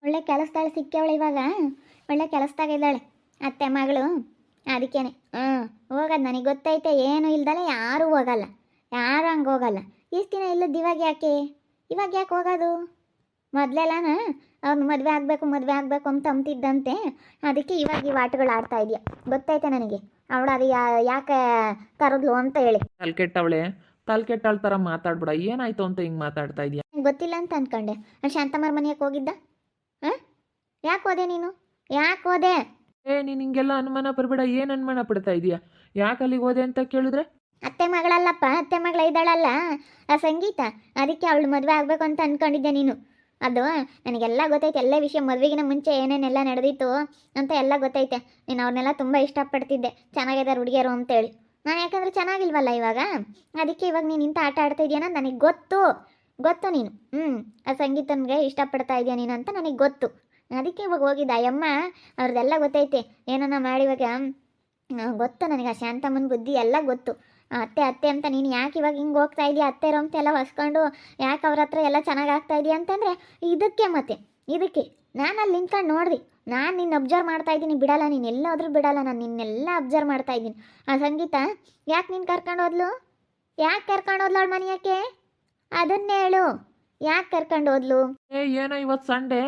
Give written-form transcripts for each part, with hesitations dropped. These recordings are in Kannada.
ಒಳ್ಳೆ ಕೆಲಸದಾಳೆ ಸಿಕ್ಕವಳೆ ಇವಾಗ, ಒಳ್ಳೆ ಕೆಲಸದಾಗ ಇದ್ದಾಳೆ ಅತ್ತೆ ಮಗಳು. ಅದಕ್ಕೇನೆ ಹೋಗೋದು ನನಗೆ ಗೊತ್ತೈತೆ. ಏನು ಇಲ್ದಲೆ ಯಾರೂ ಹೋಗಲ್ಲ, ಯಾರು ಹಂಗೆ ಹೋಗಲ್ಲ. ಇಷ್ಟು ದಿನ ಇಲ್ಲದ್ದು ಇವಾಗ ಯಾಕೆ ಹೋಗೋದು? ಮೊದಲೆಲ್ಲನ ಅವ್ನು ಮದುವೆ ಆಗಬೇಕು ಅಂತ ಅಂತಿದ್ದಂತೆ. ಅದಕ್ಕೆ ಇವಾಗ ಈ ಆಟಗಳು ಆಡ್ತಾ ಇದೆಯಾ ಗೊತ್ತೈತೆ ನನಗೆ. ಅವಳು ಅದು ಯಾಕೆ ಕರೆದ್ಲು ಅಂತ ಹೇಳಿ. ತಲೆ ಕೆಟ್ಟವಳ ಥರ ಮಾತಾಡ್ಬಿಡ. ಏನಾಯ್ತು ಅಂತ ಹಿಂಗೆ ಮಾತಾಡ್ತಾ ಇದೆಯಾ? ಗೊತ್ತಿಲ್ಲ ಅಂತ ಅಂದ್ಕೊಂಡೆ. ಶಾಂತಮ್ಮರ ಮನೆಯಕ್ಕೆ ಹೋಗಿದ್ದ. ಯಾಕೆ ಹೋದೆ ನೀನು? ಯಾಕೆ ಹೋದೆ? ನೀನು ಹಿಂಗೆಲ್ಲ ಅನುಮಾನ ಪಡಬೇಡ. ಏನು ಅನುಮಾನ ಪಡ್ತಾ ಇದೀಯಾ? ಯಾಕೆ ಅಲ್ಲಿಗೆ ಹೋದೆ ಅಂತ ಕೇಳಿದ್ರೆ? ಅತ್ತೆ ಮಗಳಲ್ಲಪ್ಪ, ಅತ್ತೆ ಮಗಳ ಇದ್ದಾಳಲ್ಲ ಆ ಸಂಗೀತ, ಅದಕ್ಕೆ ಅವಳು ಮದುವೆ ಆಗಬೇಕು ಅಂತ ಅಂದ್ಕೊಂಡಿದ್ದೆ ನೀನು. ಅದು ನನಗೆಲ್ಲ ಗೊತ್ತೈತೆ, ಎಲ್ಲ ವಿಷಯ. ಮದುವೆಗಿನ ಮುಂಚೆ ಏನೇನೆಲ್ಲ ನಡೆದಿತ್ತು ಅಂತ ಎಲ್ಲ ಗೊತ್ತೈತೆ. ನೀನು ಅವ್ರನ್ನೆಲ್ಲ ತುಂಬ ಇಷ್ಟಪಡ್ತಿದ್ದೆ, ಚೆನ್ನಾಗಿದ್ದಾರೆ ಹುಡುಗಿಯರು ಅಂತೇಳಿ. ನಾನು ಯಾಕಂದರೆ ಚೆನ್ನಾಗಿಲ್ವಲ್ಲ ಇವಾಗ, ಅದಕ್ಕೆ ಇವಾಗ ನೀನು ಇಂಥ ಆಟ ಆಡ್ತಾ ಇದೆಯಾ ನನಗೆ ಗೊತ್ತು ನೀನು. ಆ ಸಂಗೀತನಿಗೆ ಇಷ್ಟಪಡ್ತಾ ಇದೆಯಾ ನೀನು ಅಂತ ನನಗೆ ಗೊತ್ತು. ಅದಕ್ಕೆ ಇವಾಗ ಹೋಗಿದ್ದ ಅಯ್ಯಮ್ಮ, ಅವ್ರದ್ದೆಲ್ಲ ಗೊತ್ತೈತೆ. ಏನನ್ನ ಮಾಡಿ ಇವಾಗ ಗೊತ್ತು ನನಗೆ. ಆ ಶಾಂತಮ್ಮನ ಬುದ್ಧಿ ಎಲ್ಲ ಗೊತ್ತು. ಅತ್ತೆ ಅಂತ ನೀನು ಯಾಕೆ ಇವಾಗ ಹಿಂಗೆ ಹೋಗ್ತಾ ಇದೆಯಾ? ಅತ್ತೆರು ಅಂತ ಎಲ್ಲ ಹೊಸ್ಕೊಂಡು ಯಾಕೆ ಅವ್ರ ಹತ್ರ ಎಲ್ಲ ಚೆನ್ನಾಗಿ ಆಗ್ತಾ ಇದೆಯಾ ಅಂತಂದರೆ ಇದಕ್ಕೆ ನಾನು ಅಲ್ಲಿ ನಿಂತ್ಕೊಂಡು ನೋಡಿದೆ. ನಾನು ನಿನ್ನ ಅಬ್ಸರ್ವ್ ಮಾಡ್ತಾ ಇದ್ದೀನಿ, ಬಿಡಲ್ಲ. ನೀನು ಎಲ್ಲಾದರೂ ಬಿಡಲ್ಲ, ನಾನು ನಿನ್ನೆಲ್ಲ ಅಬ್ಸರ್ವ್ ಮಾಡ್ತಾ ಇದ್ದೀನಿ. ಆ ಸಂಗೀತ ಯಾಕೆ ನೀನು ಕರ್ಕೊಂಡು ಹೋದ್ಲು ಅವಳ ಮನೆಯಕ್ಕೆ? ಅದನ್ನೇ ಹೇಳು, ಯಾಕೆ ಕರ್ಕೊಂಡು ಹೋದ್ಲು? ಏನೋ ಇವತ್ತು ಸಂಡೇ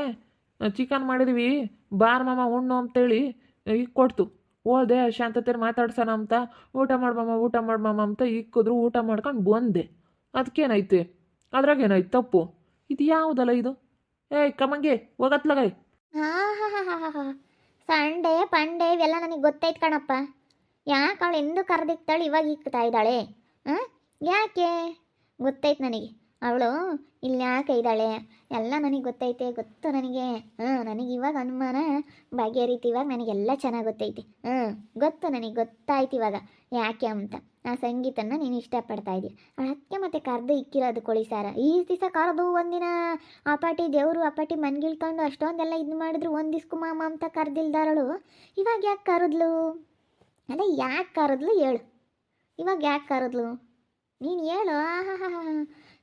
ಚಿಕನ್ ಮಾಡಿದ್ವಿ, ಬಾರ್ ಮಾಮ ಉಣ್ಣು ಅಂತೇಳಿ ಈಗ ಕೊಡ್ತು. ಹೋದೆ ಶಾಂತತೆರು ಮಾತಾಡ್ಸೋಣ ಅಂತ. ಊಟ ಮಾಡ್ಮಮ್ಮ ಅಂತ ಇಕ್ಕಿದ್ರು. ಊಟ ಮಾಡ್ಕೊಂಡು ಬಂದೆ. ಅದಕ್ಕೇನೈತೆ? ಅದ್ರಾಗೇನಾಯ್ತು ತಪ್ಪು? ಇದು ಯಾವುದಲ್ಲ ಇದು? ಕಮ್ಮಂಗೆ ಹೋಗತ್ಲಗೈ. ಸಂಡೆ ಪಂಡೆ ಇವೆಲ್ಲ ನನಗೆ ಗೊತ್ತೈತೆ ಕಣಪ್ಪ. ಯಾಕೆ ಅವಳು ಎಂದು ಕರೆದಿಕ್ತಾಳೆ ಇವಾಗ ಇಕ್ತಾ ಇದ್ದಾಳೆ? ಯಾಕೆ ಗೊತ್ತೈತೆ ನನಗೆ. ಅವಳು ಇಲ್ಲಿ ಯಾಕೆ ಇದ್ದಾಳೆ ಎಲ್ಲ ನನಗೆ ಗೊತ್ತು ನನಗೆ. ನನಗೆ ಇವಾಗ ಅನುಮಾನ ಬಗೆಹರಿತು. ಇವಾಗ ನನಗೆಲ್ಲ ಚೆನ್ನಾಗಿ ಗೊತ್ತೈತಿ. ನನಗೆ ಗೊತ್ತಾಯ್ತು ಇವಾಗ ಯಾಕೆ ಅಂತ. ಆ ಸಂಗೀತನ ನೀನು ಇಷ್ಟಪಡ್ತಾ ಇದೀಯ. ಅವಳ ಅಕ್ಕೆ ಮತ್ತೆ ಕರೆದು ಇಕ್ಕಿರೋದು ಕೋಳಿ ಸಾರ. ಈ ದಿವಸ ಕರೆದು ಒಂದಿನ ಅಪಾಟಿ ದೇವರು ಅಪಾಟಿ ಮನ್ಗಿಳ್ಕೊಂಡು ಅಷ್ಟೊಂದೆಲ್ಲ ಇದು ಮಾಡಿದ್ರು, ಒಂದು ದಿವ್ಸಕ್ಕೂ ಮಾಮ ಅಂತ ಕರೆದಿಲ್ದಾರಳು. ಇವಾಗ ಯಾಕೆ ಕರೆದ್ಲು? ಅದೇ ಯಾಕೆ ಕರೆದ್ಲು ಹೇಳು. ಇವಾಗ ಯಾಕೆ ಕರೆದ್ಲು ನೀನು ಹೇಳು.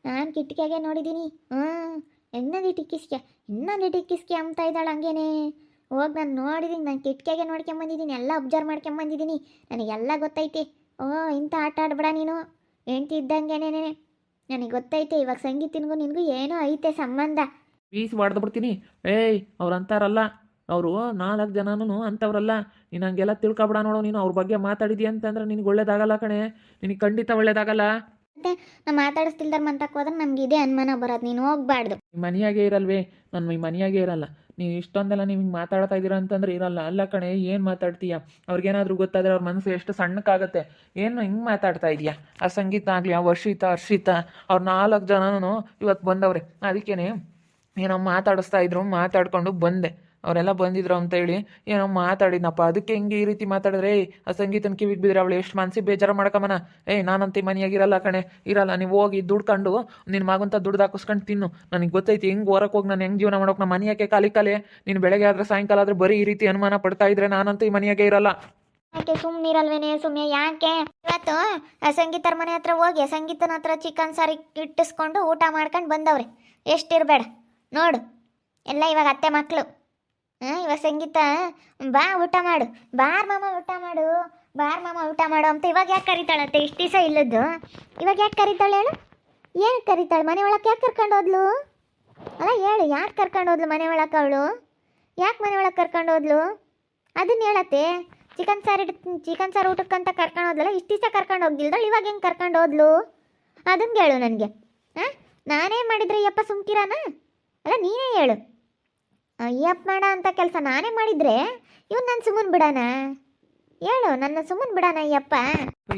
ನಾನು ಕಿಟಕಿಯಾಗೆ ನೋಡಿದ್ದೀನಿ. ಇನ್ನೊಂದು ಟಿಕ್ಕಿಸ್ಕೆ ಅಂತ ಇದ್ದಾಳೆ ಹಂಗೇನೆ. ಹೋಗಿ ನಾನು ನೋಡಿದ್ದೀನಿ, ನಾನು ಕಿಟಕಿಯಾಗೆ ನೋಡ್ಕೊಂಬಂದಿದ್ದೀನಿ, ಎಲ್ಲ ಅಬ್ಸರ್ವ್ ಮಾಡ್ಕೊಂಬಂದಿದ್ದೀನಿ. ನನಗೆಲ್ಲ ಗೊತ್ತೈತೆ. ಇಂಥ ಆಟ ಆಡ್ಬೇಡ ನೀನು, ಹೆಂಡ್ತಿ ಇದ್ದಂಗೆನೇನೆ. ನನಗೆ ಗೊತ್ತೈತೆ ಇವಾಗ ಸಂಗೀತನಿಗೂ ನಿನಗೂ ಏನೋ ಐತೆ ಸಂಬಂಧ. ಬೀಸಿ ಹೊಡೆದು ಬಿಡ್ತೀನಿ. ಅವ್ರು ಅಂತಾರಲ್ಲ, ಅವರು 4 ಜನನೂ ಅಂಥವ್ರಲ್ಲ. ನೀನು ಹಂಗೆಲ್ಲ ತಿಳ್ಕೊಬೇಡ ನೋಡು. ನೀನು ಅವ್ರ ಬಗ್ಗೆ ಮಾತಾಡಿದ್ಯಾ ಅಂತಂದ್ರೆ ನಿನಗೆ ಒಳ್ಳೇದಾಗಲ್ಲ ಕಣೆ. ನಿನಗೆ ಖಂಡಿತ ಒಳ್ಳೇದಾಗಲ್ಲ. ಮತ್ತೆ ನಾನು ಮಾತಾಡಿಸ್ತಿಲ್ದಾರ ಮಂತಕ್ಕೆ ಹೋದ್ರೆ ನಮ್ಗೆ ಇದೇ ಅನುಮಾನ ಬರೋದು. ನೀನು ಹೋಗ್ಬಾರ್ದು. ಮನೆಯಾಗೆ ಇರಲ್ವೇ? ನಾನು ಈ ಮನೆಯಾಗೆ ಇರಲ್ಲ. ನೀವು ಇಷ್ಟೊಂದೆಲ್ಲ ನೀವು ಹಿಂಗೆ ಮಾತಾಡ್ತಾ ಇದ್ದೀರಾ ಅಂತಂದ್ರೆ ಇರಲ್ಲ. ಅಲ್ಲ ಕಣೆ, ಏನು ಮಾತಾಡ್ತೀಯ? ಅವ್ರಿಗೇನಾದರೂ ಗೊತ್ತಾದರೆ ಅವ್ರ ಮನಸ್ಸು ಎಷ್ಟು ಸಣ್ಣಕ್ಕಾಗತ್ತೆ. ಏನು ಹಿಂಗೆ ಮಾತಾಡ್ತಾ ಇದೆಯಾ? ಆ ಸಂಗೀತ ಆಗಲಿ, ಆ ಹರ್ಷಿತಾ ಅವ್ರು 4 ಜನನೂ ಇವತ್ತು ಬಂದವ್ರೆ. ಅದಕ್ಕೇನೆ ಏನೋ ಮಾತಾಡಿಸ್ತಾ ಇದ್ರು, ಮಾತಾಡ್ಕೊಂಡು ಬಂದೆ. ಅವರೆಲ್ಲ ಬಂದಿದ್ರು ಅಂತೇಳಿ ಏನೋ ಮಾತಾಡಿದ್ನಪ್ಪ. ಅದಕ್ಕೆ ಹಿಂಗೆ ಈ ರೀತಿ ಮಾತಾಡಿದ್ರೆ ಆ ಸಂಗೀತನ ಕಿವಿಗೆ ಬಿದ್ದರೆ ಅವಳು ಎಷ್ಟು ಮನಸ್ಸಿಗೆ ಬೇಜಾರು ಮಾಡ್ಕಮ್ಮನ. ನಾನಂತ ಮನೆಯಾಗಿರಲ್ಲ ಕಣೆ, ಇರಲ್ಲ. ನೀವು ಹೋಗಿ ದುಡ್ಕೊಂಡು ನಿನ್ನ ಮಗಂತ ದುಡ್ದು ಹಾಕಿಸ್ಕೊಂಡು ತಿನ್ನು. ನನಗೆ ಗೊತ್ತೈತಿ ಹೆಂಗೆ ಹೊರಕ್ಕೆ ಹೋಗಿ ನಾನು ಹೆಂಗೆ ಜೀವನ ಮಾಡೋಕೆ. ನಮ್ಮ ಮನೆಯಾಗೆ ಕಾಲಿ ನೀನು ಬೆಳಗ್ಗೆ ಆದರೆ ಸಾಯಂಕಾಲ ಆದರೆ ಬರೀ ಈ ರೀತಿ ಅನುಮಾನ ಪಡ್ತಾ ಇದ್ರೆ ನಾನಂತೂ ಈ ಮನೆಯಾಗೆ ಇರಲ್ಲ. ಯಾಕೆ ಸುಮ್ಮನಿರಲ್ವೇನೆ ಸುಮ್ಮನೆ? ಯಾಕೆ ಇವತ್ತು ಆ ಸಂಗೀತರ ಮನೆ ಹತ್ರ ಹೋಗಿ ಸಂಗೀತನ ಹತ್ರ ಚಿಕನ್ ಸಾರಿ ಇಟ್ಟಿಸ್ಕೊಂಡು ಊಟ ಮಾಡ್ಕೊಂಡು ಬಂದವ್ರೆ. ಎಷ್ಟಿರಬೇಡ ನೋಡು ಎಲ್ಲ ಇವಾಗ ಅತ್ತೆ ಮಕ್ಕಳು. ಇವಾಗ ಸಂಗೀತ ಬಾ ಊಟ ಮಾಡು, ಬಾರ್ ಮಾಮ ಊಟ ಮಾಡು ಅಂತ ಇವಾಗ ಯಾಕೆ ಕರಿತಾಳಂತೆ? ಇಷ್ಟು ದಿವಸ ಇಲ್ಲದ್ದು ಇವಾಗ ಯಾಕೆ ಕರಿತಾಳೆ ಹೇಳು? ಏನು ಕರಿತಾಳೆ? ಮನೆ ಒಳಕ್ಕೆ ಯಾಕೆ ಕರ್ಕೊಂಡು ಹೋದ್ಲು? ಅಲ್ಲ ಹೇಳು, ಯಾಕೆ ಕರ್ಕೊಂಡು ಹೋದ್ಲು ಮನೆ ಒಳಕ್ಕೆ ಅವಳು? ಯಾಕೆ ಮನೆ ಒಳಗೆ ಕರ್ಕೊಂಡು ಹೋದ್ಲು ಅದನ್ನ ಹೇಳತ್ತೆ. ಚಿಕನ್ ಸಾರು ಊಟಕ್ಕಂತ ಕರ್ಕೊಂಡು ಹೋದ್ಲಲ್ಲ, ಇಷ್ಟು ದಿವಸ ಕರ್ಕೊಂಡು ಹೋಗಿಲ್ದಳು, ಇವಾಗ ಹೆಂಗೆ ಕರ್ಕೊಂಡು ಹೋದ್ಲು ಅದನ್ನು ಹೇಳು ನನಗೆ. ನಾನೇ ಮಾಡಿದ್ರೆ ಯಪ್ಪ ಸುಮ್ಕಿರಾನ? ಅಲ್ಲ ನೀನೇ ಹೇಳು. ಅಯ್ಯಪ್ಪ ಮಾಡ ಅಂತ ಕೆಲಸ ನಾನೇ ಮಾಡಿದರೆ ಇವನು ನಾನು ಸುಮ್ಮನೆ ಬಿಡಾನ? ಹೇಳು, ನನ್ನ ಸುಮ್ಮನೆ ಬಿಡಾನ ಅಯ್ಯಪ್ಪ?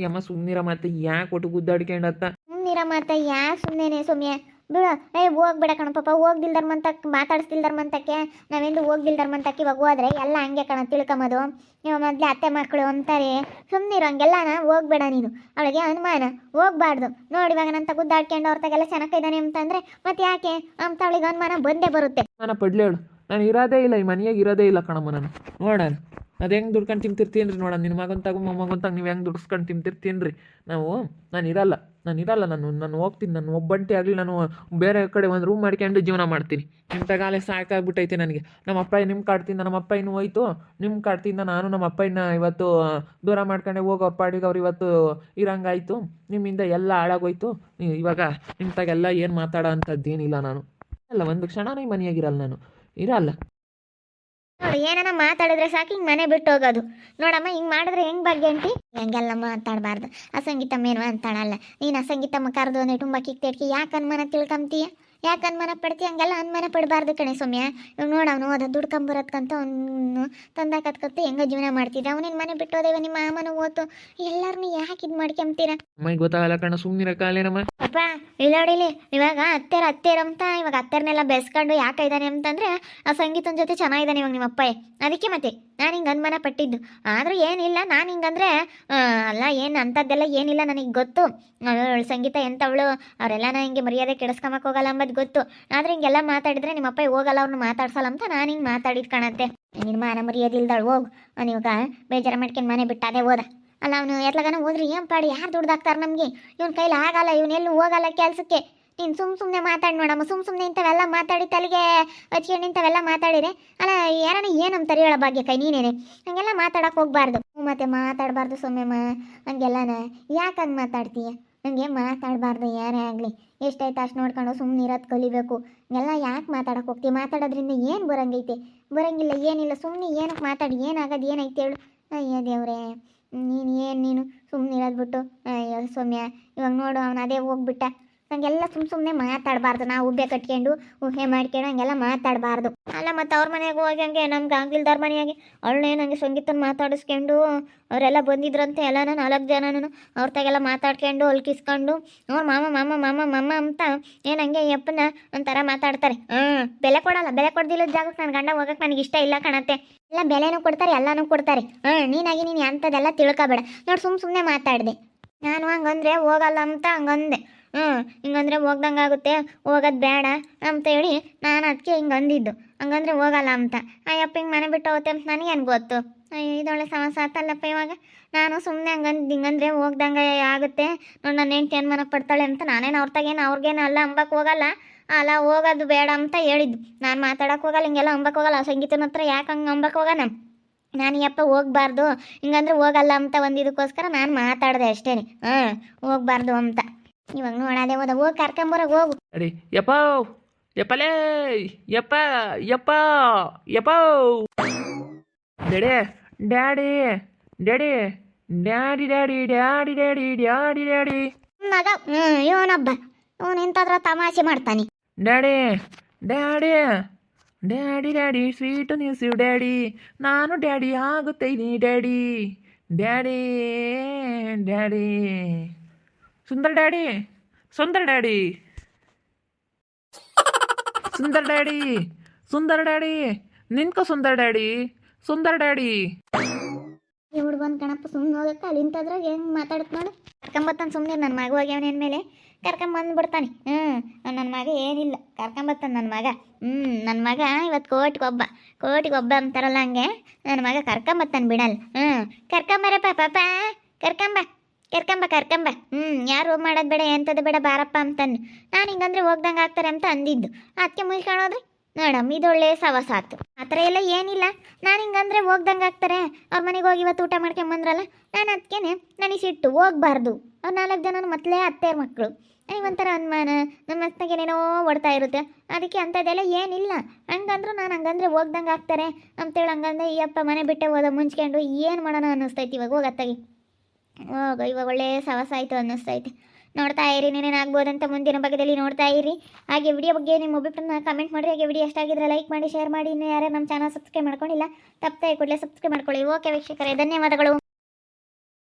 ಅಮ್ಮ ಸುಮ್ಮನಿರ ಮತ್ತೆ ಯಾಕೆ ಒಟ್ಟು ಗುದ್ದಾಡ್ಕೊಂಡತ್ತ? ಸುಮ್ಮನಿರ ಮತ್ತೆ ಯಾಕೆ ಸುಮ್ಮನೆ ಸೌಮ್ಯ ಬಿಡು. ಹೋಗ್ಬೇಡ ಕಣ ಪಾಪ. ಹೋಗ್ದಿಲ್ದಾರ ಮಂತಕ್ಕೆ ಮಾತಾಡಿಸ್ತಿಲ್ದಾರ ಮಂತಕ್ಕೆ ನಾವೆಂದು ಹೋಗ್ದಿಲ್ದಾರ ಮಂತಕ್ಕೆ ಇವಾಗ ಹೋದ್ರೆ ಎಲ್ಲ ಹಂಗೆ ಕಣ ತಿಳ್ಕೊಂಬೋದು. ನೀವು ಮೊದಲೇ ಅತ್ತೆ ಮಕ್ಕಳು ಅಂತಾರೆ. ಸುಮ್ಮನಿರು, ಹಂಗೆಲ್ಲನ ಹೋಗ್ಬೇಡ ನೀನು. ಅವಳಿಗೆ ಅನುಮಾನ, ಹೋಗ್ಬಾರ್ದು ನೋಡಿ. ಇವಾಗ ನಂತ ಗುದ್ದಾಡ್ಕೊಂಡು ಅವ್ರತಾಗೆಲ್ಲ ಚೆನ್ನಾಗಿದ್ದಾನೆ ಅಂತಂದರೆ ಮತ್ತೆ ಯಾಕೆ ಅಂತ ಅವಳಿಗೆ ಅನುಮಾನ ಬಂದೇ ಬರುತ್ತೆ. ಅನುಮಾನ ಪಡ್ಲೇಳು. ನಾನು ಇರೋದೇ ಇಲ್ಲ, ಈ ಮನೆಯಾಗ ಇರೋದೇ ಇಲ್ಲ ಕಣಮ್ಮ ನಾನು. ನೋಡೋಣ ಅದು ಹೆಂಗೆ ದುಡ್ಕೊಂಡು ತಿಂತಿರ್ತೀನಿ ರೀ. ನೋಡೋಣ ನಿನ್ನ ಮಗಂತಾಗ ಮೊಮ್ಮಗಂತಾಗ ನೀವು ಹೆಂಗೆ ದುಡ್ಸ್ಕೊಂಡು ತಿಂತಿರ್ತೀನಿ ರೀ. ನಾನು ಇರಲ್ಲ, ನಾನು ಹೋಗ್ತೀನಿ. ನಾನು ಒಬ್ಬಂಟಿ ಆಗಲಿ, ನಾನು ಬೇರೆ ಕಡೆ ಒಂದು ರೂಮ್ ಮಾಡ್ಕೊಂಡು ಜೀವನ ಮಾಡ್ತೀನಿ. ನಿಮ್ಮ ತಗಾಲೆ ಸಾಕಾಗ್ಬಿಟ್ಟೈತೆ ನನಗೆ. ನಮ್ಮ ಅಪ್ಪ ನಿಮ್ಮ ಕಾಡ್ತಿಂದ ನಮ್ಮ ಅಪ್ಪ ಇನ್ನೂ ಹೋಯ್ತು, ನಿಮ್ಮ ಕಾಡ್ತಿಂದ ನಾನು ನಮ್ಮ ಅಪ್ಪ ಇನ್ನು ಇವತ್ತು ದೂರ ಮಾಡ್ಕೊಂಡೆ ಹೋಗಿ ಅವ್ರ ಪಾಡಿಗೆ ಅವ್ರು ಇವತ್ತು ಇರಂಗಾಯ್ತು. ನಿಮ್ಮಿಂದ ಎಲ್ಲ ಹಾಳಾಗೋಯ್ತು. ಇವಾಗ ನಿಮ್ಮ ತಾಗೆಲ್ಲ ಏನು ಮಾತಾಡೋ ಅಂಥದ್ದೇನಿಲ್ಲ. ನಾನು ಅಲ್ಲ, ಒಂದು ಕ್ಷಣನೂ ಈ ಮನೆಯಾಗಿರಲ್ಲ, ನಾನು ಇರಲ್ಲ. ನೋಡಿ, ಏನಾನ ಮಾತಾಡಿದ್ರೆ ಸಾಕು ಹಿಂಗೆ ಮನೆ ಬಿಟ್ಟು ಹೋಗೋದು. ನೋಡಮ್ಮ, ಹಿಂಗೆ ಮಾಡಿದ್ರೆ ಹೆಂಗೆ ಬಗ್ಗೆ ಅಂಟಿ? ಹೆಂಗೆಲ್ಲ ಮಾತಾಡಬಾರ್ದು. ಅಸಂಗೀತಮ್ಮ ಏನು ಅಂತಾಳಲ್ಲ, ನೀನು ಅಸಂಗೀತಮ್ಮ ಕರೆದು ಅಂದರೆ ತುಂಬ ಕಿಕ್ತೇಡ್ಕಿ ಯಾಕೆ ಅನುಮಾನ ತಿಳ್ಕೊಂತೀಯ? ಯಾಕೆ ಅನುಮಾನ ಪಡ್ತೀಯ? ಹಂಗೆಲ್ಲ ಅನುಮಾನ ಪಡಬಾರ್ದು ಕಣೆ ಸೌಮ್ಯ. ಇವಾಗ ನೋಡು, ಅವನು ಹೋದ ದುಡ್ಕೊಂಬರತ್ಕಂತ ಅವನು ತಂದಾಕತ್ಕಂತ ಹೆಂಗೋ ಜೀವನ ಮಾಡ್ತಿದ್ದ. ಅವನೇನು ಮನೆ ಬಿಟ್ಟು ಹೋದೇವ, ನಿಮ್ಮ ಮಾಮನ ಓತು, ಎಲ್ಲರನ್ನೂ ಯಾಕೆ ಇದು ಮಾಡ್ಕೊಂತೀರ? ಅಮ್ಮಗೆ ಗೊತ್ತಾಗಲ್ಲ ಕಣ, ಸುಮ್ಮನಿರ ಕಾಲೇನಮ್ಮ. ಅಪ್ಪ ಇಲ್ಲಾಡಿಲಿ, ಇವಾಗ ಅತ್ತೆರಂತ ಇವಾಗ ಅತ್ತೆರನ್ನೆಲ್ಲ ಬೆಳೆಸ್ಕೊಂಡು ಯಾಕೆ ಇದ್ದಾನೆ ಅಂತಂದರೆ ಆ ಸಂಗೀತನ ಜೊತೆ ಚೆನ್ನಾಗಿದ್ದಾನೆ ಇವಾಗ ನಿಮ್ಮ ಅಪ್ಪ. ಅದಕ್ಕೆ ಮತ್ತೆ ನಾನು ಹಿಂಗೆ ಅನುಮಾನ ಪಟ್ಟಿದ್ದು. ಆದರೂ ಏನಿಲ್ಲ, ನಾನು ಹಿಂಗಂದ್ರೆ ಅಲ್ಲ, ಏನು ಅಂಥದ್ದೆಲ್ಲ ಏನಿಲ್ಲ, ನನಗೆ ಗೊತ್ತು. ಸಂಗೀತ ಎಂಥವಳು, ಅವರೆಲ್ಲ ಹಿಂಗೆ ಮರ್ಯಾದೆ ಕೆಡಿಸ್ಕೊಂಬಕ್ಕೆ ಹೋಗಲ್ಲ ಅಂಬದು ಗೊತ್ತು. ಆದರೆ ಹಿಂಗೆಲ್ಲ ಮಾತಾಡಿದ್ರೆ ನಿಮ್ಮ ಅಪ್ಪ ಹೋಗಲ್ಲ, ಅವ್ರನ್ನ ಮಾತಾಡ್ಸಲ್ಲ ಅಂತ ನಾನು ಹಿಂಗೆ ಮಾತಾಡಿದ್ ಕಾಣತ್ತೆ. ನಿನ್ನ ಮಾನ ಮರ್ಯಾದಿಲ್ದಾಳು, ಹೋಗು. ನೀವಾಗ ಬೇಜಾರ ಮಾಡ್ಕೊಂಡು ಮನೆ ಬಿಟ್ಟು ಅದೇ ಹೋದ ಅಲ್ಲ. ಅವನು ಎತ್ಲಗನ ಹೋದ್ರಿ ಏನು ಪಾಡಿ, ಯಾರು ದುಡ್ದಾಕ್ತಾರೆ ನಮಗೆ? ಇವ್ನ ಕೈಲಿ ಆಗಲ್ಲ, ಇವನೆಲ್ಲೂ ಹೋಗಲ್ಲ ಕೆಲಸಕ್ಕೆ. ನೀನು ಸುಮ್ಮನೆ ಮಾತಾಡಿ ನೋಡಮ್ಮ, ಸುಮ್ಮನೆ ಇಂಥವೆಲ್ಲ ಮಾತಾಡಿ ತಲೆಗೆ ಹಚ್ಕೊಂಡು ಇಂಥವೆಲ್ಲ ಮಾತಾಡಿರೆ ಅಲ್ಲ, ಯಾರನ್ನ ಏನಂತಾರೆ ಹೇಳೋ ಭಾಗ್ಯ ಕೈ ನೀನೇನೆ. ಹಂಗೆಲ್ಲ ಮಾತಾಡಕ್ಕೆ ಹೋಗ್ಬಾರ್ದು. ಮತ್ತೆ ಮಾತಾಡಬಾರ್ದು ಸೌಮ್ಯಮ್ಮ, ಹಂಗೆಲ್ಲನ ಯಾಕೆ ಹಂಗೆ ಮಾತಾಡ್ತೀಯ? ಹಂಗೆ ಮಾತಾಡಬಾರ್ದು ಯಾರೇ ಆಗಲಿ. ಎಷ್ಟಾಯ್ತು ಅಷ್ಟು ನೋಡ್ಕೊಂಡು ಸುಮ್ಮನೆ ಇರೋದು ಕಲಿಬೇಕು. ಹಂಗೆಲ್ಲ ಯಾಕೆ ಮಾತಾಡಕ್ಕೆ ಹೋಗ್ತೀವಿ? ಮಾತಾಡೋದ್ರಿಂದ ಏನು ಬರಂಗೈತೆ? ಬರಂಗಿಲ್ಲ, ಏನಿಲ್ಲ. ಸುಮ್ಮನೆ ಏನಕ್ಕೆ ಮಾತಾಡಿ, ಏನಾಗೋದು, ಏನೈತೆ ಹೇಳು? ಅಯ್ಯೋ ದೇವ್ರೇ, ನೀನು ಸುಮ್ಮನೆ ಇರೋದು ಬಿಟ್ಟು. ಅಯ್ಯೋ ಸೌಮ್ಯ, ಇವಾಗ ನೋಡು, ಅವನು ಅದೇ ಹೋಗ್ಬಿಟ್ಟ. ಹಂಗೆಲ್ಲ ಸುಮ್ಮನೆ ಮಾತಾಡಬಾರ್ದು. ನಾವು ಉಬ್ಬೆ ಕಟ್ಕೊಂಡು ಊಹೆ ಮಾಡ್ಕೊಂಡು ಹಂಗೆಲ್ಲ ಮಾತಾಡಬಾರ್ದು. ಅಲ್ಲ, ಮತ್ತು ಅವ್ರ ಮನೆಗೆ ಹೋಗಿ ಹಂಗೆ ನಮ್ಗೆ ಆಗಿಲ್ದಾರ ಮನೆಯಾಗೆ ಅವಳೇನು ಹಂಗೆ ಸಂಗೀತನ ಮಾತಾಡಿಸ್ಕೊಂಡು ಅವರೆಲ್ಲ ಬಂದಿದ್ರಂತೆ ಎಲ್ಲನೂ 4 ಜನನೂ ಅವ್ರ ತಾಗೆಲ್ಲ ಮಾತಾಡ್ಕೊಂಡು ಹೊಲ್ಕಿಸ್ಕೊಂಡು ಅವ್ರ ಮಾಮ ಅಂತ ಏನು ಹಂಗೆ ಯಪ್ಪನ ಒಂಥರ ಮಾತಾಡ್ತಾರೆ. ಬೆಲೆ ಕೊಡಲ್ಲ. ಬೆಲೆ ಕೊಡ್ದಿಲ್ಲದ ಜಾಗಕ್ಕೆ ನನ್ನ ಗಂಡ ಹೋಗಕ್ಕೆ ನನಗೆ ಇಷ್ಟ ಇಲ್ಲ ಕಾಣತ್ತೆ. ಎಲ್ಲ ಬೆಲೆನೂ ಕೊಡ್ತಾರೆ, ಎಲ್ಲನೂ ಕೊಡ್ತಾರೆ. ನೀನಾಗಿ ನೀನು ಅಂಥದ್ದೆಲ್ಲ ತಿಳ್ಕೊಬೇಡ. ನೋಡಿ, ಸುಮ್ಮನೆ ಮಾತಾಡಿದೆ ನಾನು. ಹಂಗಂದ್ರೆ ಹೋಗಲ್ಲ ಅಂತ ಹಂಗಂದೆ. ಹಿಂಗಂದ್ರೆ ಹೋಗ್ದಂಗೆ ಆಗುತ್ತೆ, ಹೋಗೋದು ಬೇಡ ಅಂತೇಳಿ ನಾನು ಅದಕ್ಕೆ ಹಿಂಗೆ ಅಂದಿದ್ದು. ಹಂಗಂದ್ರೆ ಹೋಗಲ್ಲ ಅಂತ. ಅಯ್ಯಪ್ಪ ಹಿಂಗೆ ಮನೆ ಬಿಟ್ಟು ಹೋಗುತ್ತೆ ಅಂತ ನನಗೇನು ಗೊತ್ತು? ಇದೊಳ್ಳೆ ಸಮಸ್ಯೆ ಆತಲ್ಲಪ್ಪ. ಇವಾಗ ನಾನು ಸುಮ್ಮನೆ ಹಿಂಗಂದ್ರೆ ಹೋಗ್ದಂಗೆ ಆಗುತ್ತೆ ನೋಡಿ, ನನ್ನ ಹೆಂಡ್ತಿ ಅನುಮಾನ ಪಡ್ತಾಳೆ ಅಂತ ನಾನೇನು ಅವ್ರಿಗೇನು ಅಲ್ಲ ಅಂಬಕ್ಕೆ ಹೋಗಲ್ಲ. ಅಲ್ಲ, ಹೋಗೋದು ಬೇಡ ಅಂತ ಹೇಳಿದ್ದು. ನಾನು ಮಾತಾಡೋಕೆ ಹೋಗಲ್ಲ, ಹಿಂಗೆಲ್ಲ ಅಂಬಕ್ಕೆ ಹೋಗಲ್ಲ. ಸಂಗೀತನ ಹತ್ರ ಯಾಕೆ ಹಂಗೆ ಅಂಬಕ್ಕೆ ಹೋಗೋಣ? ನಾನು ಯಪ್ಪ ಹೋಗ್ಬಾರ್ದು, ಹಿಂಗಂದ್ರೆ ಹೋಗಲ್ಲ ಅಂತ ಒಂದಿದಕ್ಕೋಸ್ಕರ ನಾನು ಮಾತಾಡಿದೆ ಅಷ್ಟೇ. ಹೋಗ್ಬಾರ್ದು ಅಂತ. ಇವಾಗ ನೋಡದೆ ಹೋದ, ಹೋಗಿ ಕರ್ಕೊಂಬರೋಗಿ ಹೋಗು. ಅಡಿ ಯಪ್ಪ, ಯಪ್ಪಲೇ, ಯಪ್ಪ ಯಪ್ಪ ಯಪ್ಪ. Daddy daddy daddy daddy daddy daddy daddy daddy daddy ಮಗ ಇವನೊಬ್ಬ, ಇವನು ಇಂಥದ್ರ ತಮಾಷೆ ಮಾಡ್ತಾನೆ. Daddy daddy daddy daddy sweet news daddy, ನಾನು ಡ್ಯಾಡಿ ಆಗುತ್ತೈನಿ daddy daddy daddy. Sundar daddy, Sundar daddy, Sundar daddy, Sundar daddy, ನಿನ್ಕೋ ಸುಂದರ್ ಡ್ಯಾಡಿ, ಸುಂದರ್ ಡ್ಯಾಡಿ. ಈ ಹುಡುಗನ ಕಣಪ್ಪ ಸುಮ್ಮನೆ ಹೋಗಕ್ಕೆ ಅಲ್ಲಿ ಇಂಥದ್ರಾಗ ಹೆಂಗೆ ಮಾತಾಡುತ್ತೆ ನೋಡು. ಕರ್ಕೊಂಬತ್ತಾನೆ ಸುಮ್ಮನೆ. ನನ್ನ ಮಗ ಹೋಗ್ಯವನೇನ ಮೇಲೆ ಕರ್ಕೊಂಬಂದ್ಬಿಡ್ತಾನೆ. ನನ್ನ ಮಗ ಏನಿಲ್ಲ, ಕರ್ಕೊಂಬತ್ತಾನೆ ನನ್ನ ಮಗ. ನನ್ನ ಮಗ ಇವತ್ತು ಕೋಟಿಗೊಬ್ಬ ಅಂತಾರಲ್ಲ ಹಂಗೆ ನನ್ನ ಮಗ ಕರ್ಕೊಂಬತ್ತಾನೆ, ಬಿಡಲ್ಲ. ಕರ್ಕೊಂಬರಪ್ಪ ಪಾಪ, ಕರ್ಕೊಂಬ. ಯಾರು ಮಾಡೋದು ಬೇಡ, ಎಂಥದ್ದು ಬೇಡ, ಬಾರಪ್ಪ ಅಂತಾನೆ. ನಾನು ಹಿಂಗಂದ್ರೆ ಹೋಗ್ದಂಗೆ ಆಗ್ತಾರೆ ಅಂತ ಅಂದಿದ್ದು. ಅದಕ್ಕೆ ಮುಗಿಸ್ಕೊಳೋದ್ರಿ ಮೇಡಮ್, ಇದೊಳ್ಳೆ ಸವಸ ಆತು. ಆ ಥರ ಎಲ್ಲ ಏನಿಲ್ಲ. ನಾನು ಹಿಂಗಂದ್ರೆ ಹೋಗ್ದಂಗೆ ಆಗ್ತಾರೆ. ಅವ್ರ ಮನೆಗೆ ಹೋಗಿ ಇವತ್ತು ಊಟ ಮಾಡ್ಕೊಂಬಂದ್ರಲ್ಲ, ನಾನು ಅದಕ್ಕೇನೆ ನನಗೆ ಸಿಟ್ಟು, ಹೋಗ್ಬಾರ್ದು. ಅವ್ರು 4 ಜನ ಮೊದಲೇ ಅತ್ತೆಯರ ಮಕ್ಕಳು. ನನಗೊಂಥರ ಅನುಮಾನ, ನಮ್ಮ ಮಸ್ತಾಗ ಏನೇನೋ ಓಡ್ತಾ ಇರುತ್ತೆ. ಅದಕ್ಕೆ ಅಂಥದ್ದೆಲ್ಲ ಏನಿಲ್ಲ. ಹಂಗಂದ್ರು ನಾನು ಹಂಗಂದ್ರೆ ಹೋಗ್ದಂಗೆ ಆಗ್ತಾರೆ ಅಂತೇಳಿ ಹಂಗಂದ್ರೆ ಈ ಅಪ್ಪ ಮನೆ ಬಿಟ್ಟೆ ಹೋದ ಮುಂಚ್ಕೊಂಡು ಏನು ಮಾಡೋಣ ಅನ್ನಿಸ್ತೈತಿ. ಇವಾಗ ಹೋಗತ್ತಾಗಿ ಇವಾಗ ಒಳ್ಳೆ ಸವಸ ಆಯಿತು ಅನ್ನಿಸ್ತೈತೆ. ನೋಡ್ತಾ ಇರಿ, ನೀನೇನಾಗ್ಬೋದಂತ ಮುಂದಿನ ಭಾಗದಲ್ಲಿ ನೋಡ್ತಾ ಇರಿ. ಹಾಗೆ ವಿಡಿಯೋ ಬಗ್ಗೆ ನಿಮ್ಮ ಅಭಿಪ್ರಾಯನ ಕಮೆಂಟ್ ಮಾಡಿರಿ. ಹಾಗೆ ವಿಡಿಯೋ ಇಷ್ಟ ಆಗಿದ್ರೆ ಲೈಕ್ ಮಾಡಿ, ಶೇರ್ ಮಾಡಿ. ಇನ್ನು ಯಾರೇ ನಮ್ಮ ಚಾನಲ್ ಸಬ್ಸ್ಕ್ರೈಬ್ ಮಾಡ್ಕೊಂಡಿಲ್ಲ, ತಪ್ಪದೆ ಕೂಡಲೇ ಸಬ್ಸ್ಕ್ರೈಬ್ ಮಾಡ್ಕೊಳ್ಳಿ. ಓಕೆ ವೀಕ್ಷಕರೇ, ಧನ್ಯವಾದಗಳು.